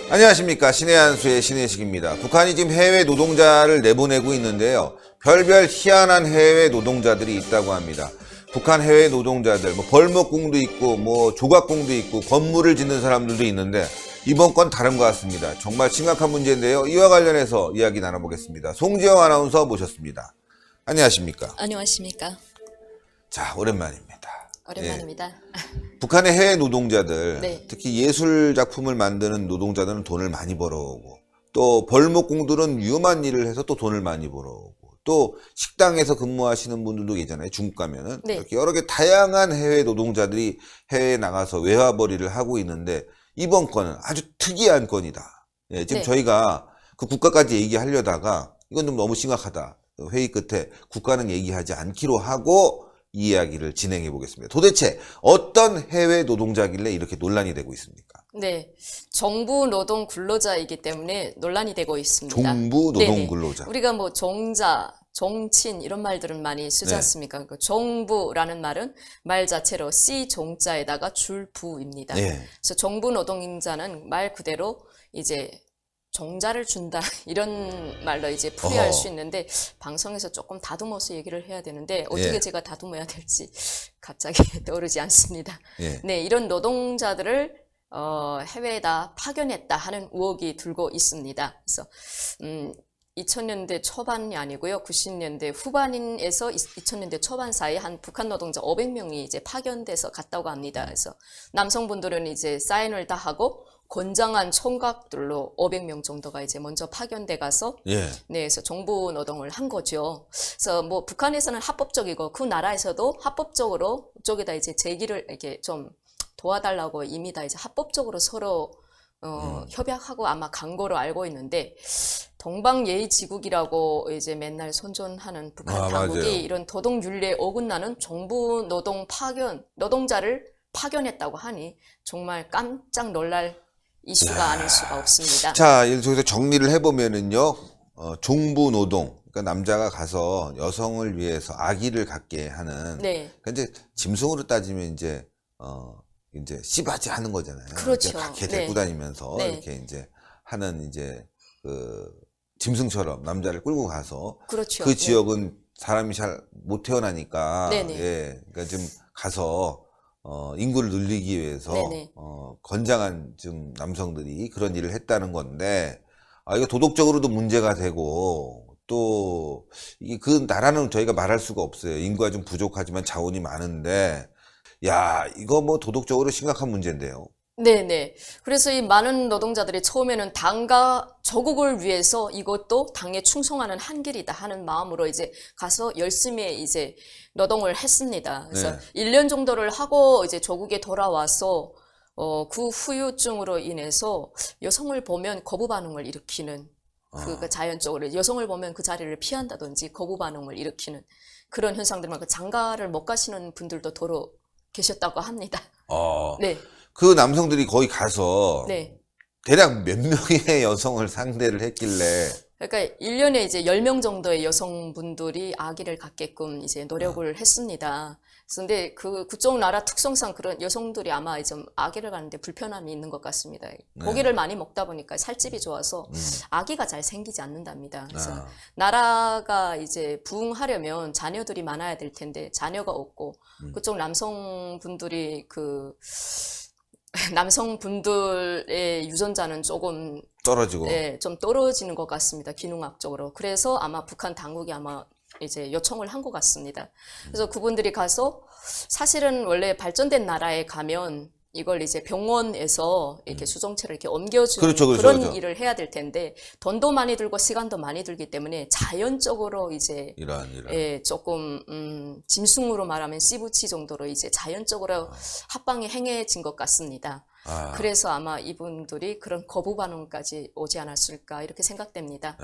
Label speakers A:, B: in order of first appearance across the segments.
A: 안녕하십니까. 신의 한수의 신혜식입니다. 북한이 지금 해외 노동자를 내보내고 있는데요. 별별 희한한 해외 노동자들이 있다고 합니다. 북한 해외 노동자들, 벌목공도 있고, 조각공도 있고, 건물을 짓는 사람들도 있는데, 이번 건 다른 것 같습니다. 정말 심각한 문제인데요. 이와 관련해서 이야기 나눠보겠습니다. 송지영 아나운서 모셨습니다. 안녕하십니까.
B: 안녕하십니까.
A: 자, 오랜만입니다.
B: 오랜만입니다.
A: 예. 북한의 해외 노동자들,
B: 네.
A: 특히 예술 작품을 만드는 노동자들은 돈을 많이 벌어오고, 또 벌목공들은 위험한 일을 해서 또 돈을 많이 벌어오고, 또 식당에서 근무하시는 분들도 계잖아요. 중국 가면은.
B: 네.
A: 이렇게 여러 개 다양한 해외 노동자들이 해외에 나가서 외화벌이를 하고 있는데, 이번 건은 아주 특이한 건이다. 예, 지금
B: 네.
A: 저희가 그 국가까지 얘기하려다가 이건 좀 너무 심각하다. 회의 끝에 국가는 얘기하지 않기로 하고 이 이야기를 진행해 보겠습니다. 도대체 어떤 해외 노동자길래 이렇게 논란이 되고 있습니까?
B: 네, 정부 노동 근로자이기 때문에 논란이 되고 있습니다.
A: 정부 노동
B: 네네.
A: 근로자.
B: 우리가 종자, 정친 이런 말들은 많이 쓰지
A: 네.
B: 않습니까? 그 정부라는 말은 말 자체로 씨 종자에다가 줄부입니다.
A: 네.
B: 그래서 정부 노동자는 말 그대로 이제 종자를 준다 이런 말로 이제 풀이할 수 있는데 방송에서 조금 다듬어서 얘기를 해야 되는데 어떻게
A: 예.
B: 제가 다듬어야 될지 갑자기 떠오르지 않습니다.
A: 예.
B: 네, 이런 노동자들을 해외에다 파견했다 하는 의혹이 들고 있습니다. 그래서 2000년대 초반이 아니고요. 90년대 후반에서 2000년대 초반 사이에 한 북한 노동자 500명이 이제 파견돼서 갔다고 합니다. 그래서 남성분들은 이제 사인을 다 하고 건장한 총각들로 500명 정도가 이제 먼저 파견돼 가서
A: 예.
B: 네, 그래서 정부 노동을 한 거죠. 그래서 북한에서는 합법적이고 그 나라에서도 합법적으로 그쪽에다 이제 제기를 이렇게 좀 도와달라고 이미 다 이제 합법적으로 서로 협약하고 아마 간 거로 알고 있는데 동방예의지국이라고 이제 맨날 선전하는 북한 당국이
A: 맞아요.
B: 이런 도덕윤리에 어긋나는 정부 노동 파견 노동자를 파견했다고 하니 정말 깜짝 놀랄 이슈가 아닐 수가 없습니다.
A: 자, 여기서 정리를 해보면은요, 종부 노동. 그러니까 남자가 가서 여성을 위해서 아기를 갖게 하는.
B: 네.
A: 그러니까 이제 짐승으로 따지면 이제 씨바지 하는 거잖아요.
B: 그렇죠.
A: 이렇게 밖에
B: 네.
A: 데리고 다니면서
B: 네.
A: 이렇게 이제 하는 이제 짐승처럼 남자를 끌고 가서
B: 그렇죠.
A: 그
B: 네.
A: 지역은 사람이 잘 못 태어나니까
B: 네네.
A: 예, 그러니까 좀 가서 인구를 늘리기 위해서
B: 네네.
A: 건장한 좀 남성들이 그런 일을 했다는 건데 이거 도덕적으로도 문제가 되고 또 그 나라는 저희가 말할 수가 없어요. 인구가 좀 부족하지만 자원이 많은데 야, 이거 도덕적으로 심각한 문제인데요.
B: 네네. 그래서 이 많은 노동자들이 처음에는 당과 조국을 위해서 이것도 당에 충성하는 한 길이다 하는 마음으로 이제 가서 열심히 이제 노동을 했습니다. 그래서
A: 네.
B: 1년 정도를 하고 이제 조국에 돌아와서 그 후유증으로 인해서 여성을 보면 거부 반응을 일으키는 그 자연적으로 여성을 보면 그 자리를 피한다든지 거부 반응을 일으키는 그런 현상들만 장가를 못 가시는 분들도 더러 계셨다고 합니다. 네.
A: 그 남성들이 거기 가서
B: 네.
A: 대략 몇 명의 여성을 상대를 했길래
B: 그러니까 1년에 이제 10명 정도의 여성분들이 아기를 갖게끔 이제 노력을 했습니다. 그런데 그쪽 나라 특성상 그런 여성들이 아마 좀 아기를 가는데 불편함이 있는 것 같습니다. 고기를 많이 먹다 보니까 살집이 좋아서 아기가 잘 생기지 않는답니다. 그래서 나라가 이제 부흥하려면 자녀들이 많아야 될 텐데 자녀가 없고 그쪽 남성분들이 남성분들의 유전자는 조금
A: 떨어지고
B: 네, 좀 떨어지는 것 같습니다. 기능학적으로. 그래서 아마 북한 당국이 아마 이제 요청을 한 것 같습니다. 그래서 그분들이 가서 사실은 원래 발전된 나라에 가면 이걸 이제 병원에서 이렇게 수정체를 이렇게 옮겨주는
A: 그렇죠.
B: 그런 일을 해야 될 텐데 돈도 많이 들고 시간도 많이 들기 때문에 자연적으로 이제
A: 이런
B: 예, 조금 짐승으로 말하면 씨부치 정도로 이제 자연적으로 합방이 행해진 것 같습니다. 그래서 아마 이분들이 그런 거부 반응까지 오지 않았을까 이렇게 생각됩니다.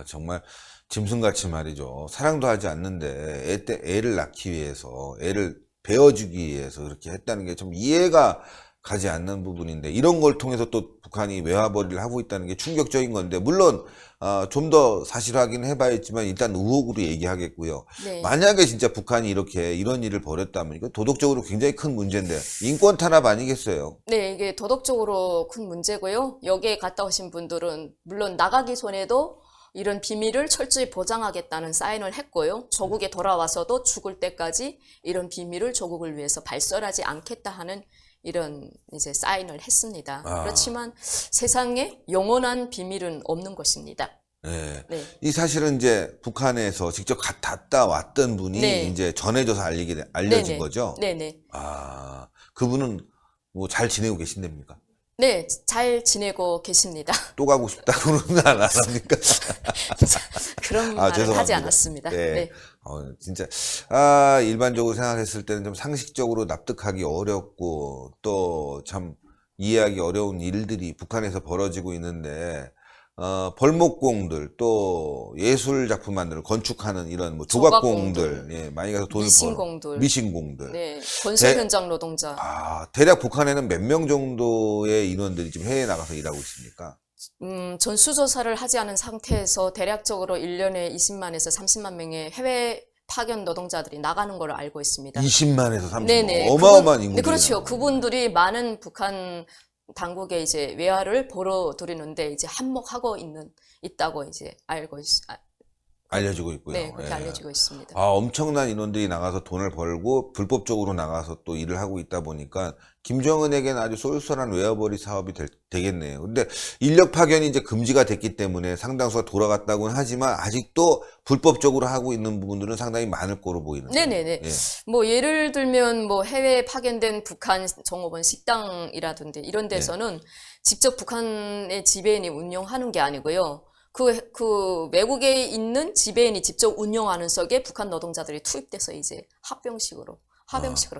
A: 정말 짐승같이 말이죠. 사랑도 하지 않는데 애를 낳기 위해서 애를 베어주기 위해서 그렇게 했다는 게 좀 이해가 가지 않는 부분인데 이런 걸 통해서 또 북한이 외화벌이를 하고 있다는 게 충격적인 건데 물론 좀 더 사실 확인해봐야겠지만 일단 의혹으로 얘기하겠고요.
B: 네.
A: 만약에 진짜 북한이 이렇게 이런 일을 벌였다면 이거 도덕적으로 굉장히 큰 문제인데 인권 탄압 아니겠어요?
B: 네, 이게 도덕적으로 큰 문제고요. 여기에 갔다 오신 분들은 물론 나가기 전에도 이런 비밀을 철저히 보장하겠다는 사인을 했고요. 조국에 돌아와서도 죽을 때까지 이런 비밀을 조국을 위해서 발설하지 않겠다 하는 이런 이제 사인을 했습니다. 그렇지만 세상에 영원한 비밀은 없는 것입니다.
A: 네.
B: 네.
A: 이 사실은 이제 북한에서 직접 갔다 왔던 분이
B: 네.
A: 이제 전해져서 알려진
B: 네네.
A: 거죠?
B: 네네.
A: 그분은 뭐 잘 지내고 계신답니까?
B: 네, 잘 지내고 계십니다.
A: 또 가고 싶다고는 안 합니까?
B: 그런 말은 하지
A: 죄송합니다.
B: 않았습니다.
A: 네.
B: 네.
A: 진짜, 일반적으로 생각했을 때는 좀 상식적으로 납득하기 어렵고, 또 참 이해하기 어려운 일들이 북한에서 벌어지고 있는데, 벌목공들, 또 예술 작품 만드는, 건축하는 이런 뭐 조각공들, 예, 많이 가서 돈을
B: 미신공들.
A: 미신공들.
B: 네, 건설 현장 노동자.
A: 대략 북한에는 몇 명 정도의 인원들이 지금 해외에 나가서 일하고 있습니까?
B: 전수조사를 하지 않은 상태에서 대략적으로 1년에 20만에서 30만 명의 해외 파견 노동자들이 나가는 걸로 알고 있습니다.
A: 20만에서 30만.
B: 네네.
A: 어마어마한 인구들이.
B: 네, 그렇죠.
A: 나가요.
B: 그분들이 많은 북한 당국에 이제 외화를 벌어들이는데 이제 한몫하고 있다고 이제
A: 알려지고 있고요.
B: 네, 그렇게
A: 예.
B: 알려지고 있습니다.
A: 엄청난 인원들이 나가서 돈을 벌고 불법적으로 나가서 또 일을 하고 있다 보니까 김정은에게는 아주 쏠쏠한 외화벌이 사업이 되겠네요. 근데 인력 파견이 이제 금지가 됐기 때문에 상당수가 돌아갔다고는 하지만 아직도 불법적으로 하고 있는 부분들은 상당히 많을 거로 보이는.
B: 네네네.
A: 예.
B: 뭐 예를 들면 뭐 해외에 파견된 북한 종업원 식당이라든지 이런 데서는 직접 북한의 지배인이 운영하는 게 아니고요. 그 외국에 있는 지배인이 직접 운영하는 속에 북한 노동자들이 투입돼서 이제 합병식으로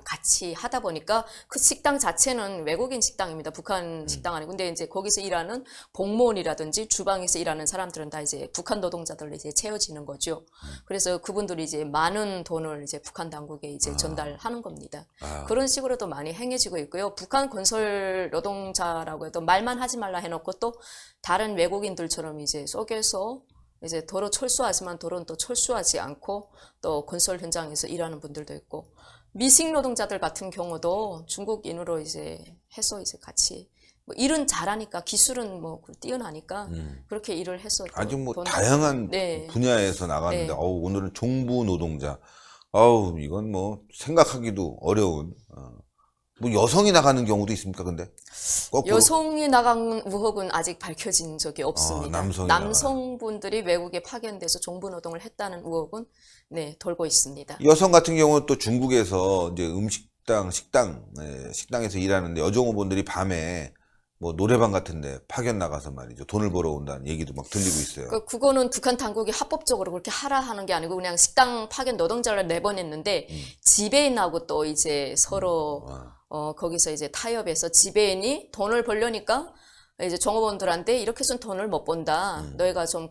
B: 같이 하다 보니까 그 식당 자체는 외국인 식당입니다. 북한 식당 아니고. 근데 이제 거기서 일하는 공무원이라든지 주방에서 일하는 사람들은 다 이제 북한 노동자들로 이제 채워지는 거죠. 그래서 그분들이 이제 많은 돈을 이제 북한 당국에 이제 전달하는 겁니다. 그런 식으로도 많이 행해지고 있고요. 북한 건설 노동자라고 해도 말만 하지 말라 해놓고 또 다른 외국인들처럼 이제 속여서 이제 도로 철수하지만 도로는 또 철수하지 않고 또 건설 현장에서 일하는 분들도 있고 미식 노동자들 같은 경우도 중국인으로 이제 해서 이제 같이 뭐 일은 잘하니까 기술은 뭐 뛰어나니까 그렇게 일을 해서
A: 아주 뭐
B: 돈
A: 다양한
B: 네.
A: 분야에서 나가는데
B: 네.
A: 오늘은 종부 노동자. 이건 뭐 생각하기도 어려운. 뭐 여성이 나가는 경우도 있습니까? 근데 거꾸로?
B: 여성이 나간 의혹은 아직 밝혀진 적이 없습니다. 남성분들이 외국에 파견돼서 종부 노동을 했다는 의혹은 돌고 있습니다.
A: 여성 같은 경우는 또 중국에서 이제 식당에서 일하는데 여종업원들이 밤에 뭐 노래방 같은데 파견 나가서 말이죠. 돈을 벌어온다는 얘기도 막 들리고 있어요.
B: 그거는 북한 당국이 합법적으로 그렇게 하라 하는 게 아니고 그냥 식당 파견 노동자를 내보냈는데 지배인하고 또 이제 서로 거기서 이제 타협해서 지배인이 돈을 벌려니까 이제 종업원들한테 이렇게 해서는 돈을 못 번다. 너희가 좀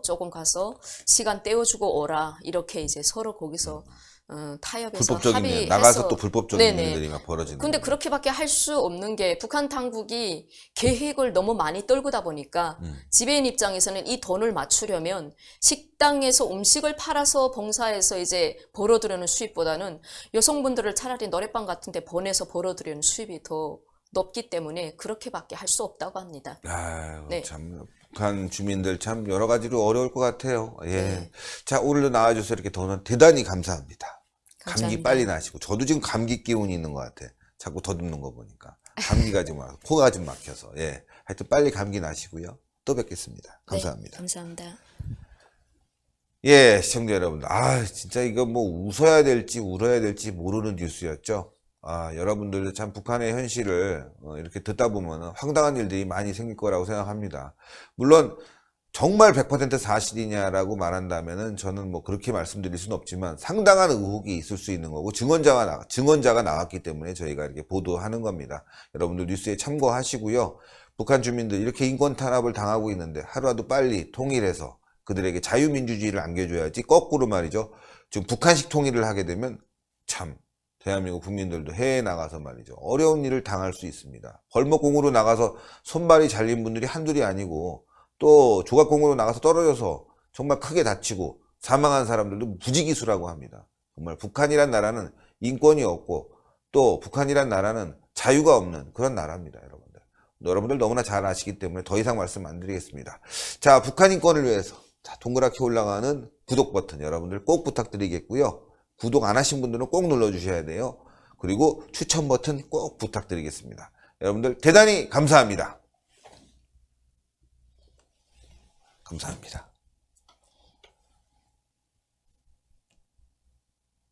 B: 조금 가서 시간 떼어주고 오라. 이렇게 이제 서로 거기서 타협해서 합의해서
A: 나가서 또 불법적인
B: 네네.
A: 일들이 막 벌어지는.
B: 근데 그렇게밖에 할 수 없는 게 북한 당국이 계획을 너무 많이 떨구다 보니까 지배인 입장에서는 이 돈을 맞추려면 식당에서 음식을 팔아서 봉사해서 이제 벌어들이는 수입보다는 여성분들을 차라리 노래방 같은 데 보내서 벌어들이는 수입이 더 높기 때문에 그렇게밖에 할 수 없다고 합니다. 네.
A: 참 북한 주민들 참 여러 가지로 어려울 것 같아요. 예.
B: 네.
A: 자, 오늘도 나와줘서 이렇게 대단히 감사합니다. 감기
B: 감사합니다.
A: 빨리 나시고 저도 지금 감기 기운이 있는 것 같아. 자꾸 더듬는 거 보니까 감기가 지금 와서 코가 좀 막혀서 하여튼 빨리 감기 나시고요. 또 뵙겠습니다. 감사합니다.
B: 네, 감사합니다.
A: 예, 시청자 여러분들, 진짜 이거 뭐 웃어야 될지 울어야 될지 모르는 뉴스였죠. 여러분들도 참 북한의 현실을 이렇게 듣다 보면 황당한 일들이 많이 생길 거라고 생각합니다. 물론 정말 100% 사실이냐라고 말한다면은 저는 뭐 그렇게 말씀드릴 수는 없지만 상당한 의혹이 있을 수 있는 거고 증언자가 나왔기 때문에 저희가 이렇게 보도하는 겁니다. 여러분들 뉴스에 참고하시고요. 북한 주민들 이렇게 인권 탄압을 당하고 있는데 하루라도 빨리 통일해서 그들에게 자유민주주의를 안겨줘야지 거꾸로 말이죠. 지금 북한식 통일을 하게 되면 참 대한민국 국민들도 해외에 나가서 말이죠. 어려운 일을 당할 수 있습니다. 벌목공으로 나가서 손발이 잘린 분들이 한둘이 아니고 또 조각공으로 나가서 떨어져서 정말 크게 다치고 사망한 사람들도 부지기수라고 합니다. 정말 북한이란 나라는 인권이 없고 또 북한이란 나라는 자유가 없는 그런 나라입니다, 여러분들. 여러분들 너무나 잘 아시기 때문에 더 이상 말씀 안 드리겠습니다. 자, 북한 인권을 위해서 동그랗게 올라가는 구독 버튼 여러분들 꼭 부탁드리겠고요. 구독 안 하신 분들은 꼭 눌러주셔야 돼요. 그리고 추천 버튼 꼭 부탁드리겠습니다. 여러분들 대단히 감사합니다. 감사합니다.